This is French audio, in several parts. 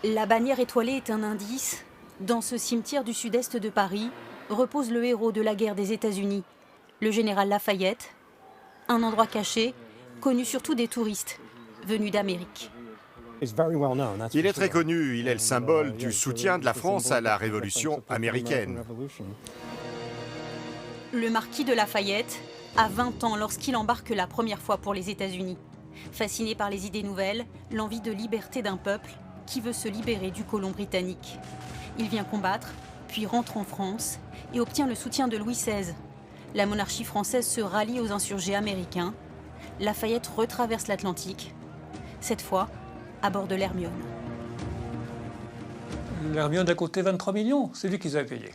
La bannière étoilée est un indice. Dans ce cimetière du sud-est de Paris repose le héros de la guerre des États-Unis, le général Lafayette. Un endroit caché, connu surtout des touristes venus d'Amérique. Il est très connu, il est le symbole du soutien de la France à la Révolution américaine. Le marquis de Lafayette a 20 ans lorsqu'il embarque la première fois pour les États-Unis. Fasciné par les idées nouvelles, l'envie de liberté d'un peuple qui veut se libérer du colon britannique. Il vient combattre, puis rentre en France et obtient le soutien de Louis XVI. La monarchie française se rallie aux insurgés américains. Lafayette retraverse l'Atlantique, cette fois à bord de l'Hermione. L'Hermione a coûté 23 millions, c'est lui qui les avait payés.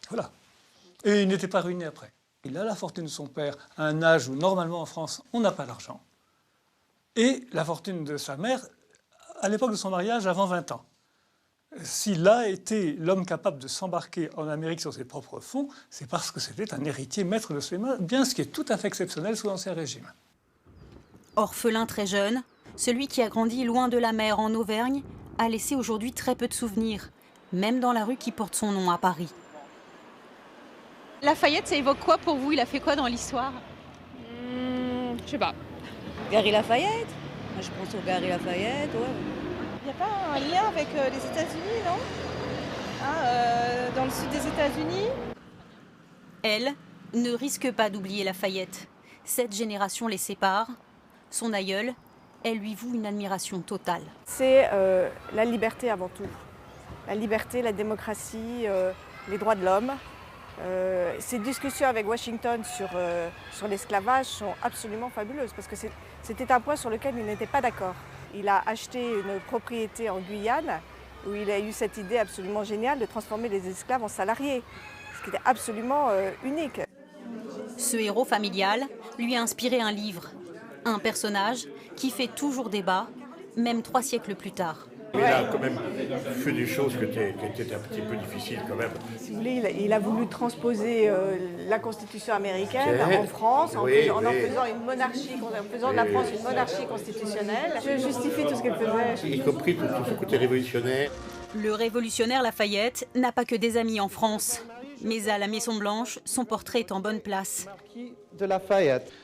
Voilà. Et il n'était pas ruiné après. Il a la fortune de son père à un âge où normalement en France on n'a pas d'argent. Et la fortune de sa mère à l'époque de son mariage avant 20 ans. S'il a été l'homme capable de s'embarquer en Amérique sur ses propres fonds, c'est parce que c'était un héritier maître de ses biens, ce qui est tout à fait exceptionnel sous l'Ancien Régime. Orphelin très jeune, celui qui a grandi loin de la mer en Auvergne a laissé aujourd'hui très peu de souvenirs, même dans la rue qui porte son nom à Paris. Lafayette, ça évoque quoi pour vous? Il a fait quoi dans l'histoire? Je sais pas. Gary Lafayette. Moi, je pense au Gary Lafayette, ouais. Il n'y a pas un lien avec les États-Unis, non? Dans le sud des États-Unis? Elle ne risque pas d'oublier Lafayette. 7 générations les séparent. Son aïeul, elle lui voue une admiration totale. C'est la liberté avant tout. La liberté, la démocratie, les droits de l'homme. Ces discussions avec Washington sur l'esclavage sont absolument fabuleuses parce que c'était un point sur lequel il n'était pas d'accord. Il a acheté une propriété en Guyane où il a eu cette idée absolument géniale de transformer les esclaves en salariés, ce qui était absolument unique. Ce héros familial lui a inspiré un livre, un personnage qui fait toujours débat, même 3 siècles plus tard. Il a quand même fait des choses qui étaient un petit peu difficiles quand même. Si vous voulez, il a voulu transposer la Constitution américaine en France en faisant de la France une monarchie constitutionnelle. Je justifie tout ce qu'elle faisait. Y compris tout ce côté révolutionnaire. Le révolutionnaire Lafayette n'a pas que des amis en France. Mais à la Maison-Blanche, son portrait est en bonne place.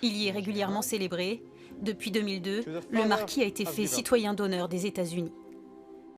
Il y est régulièrement célébré. Depuis 2002, le marquis a été fait citoyen d'honneur des États-Unis.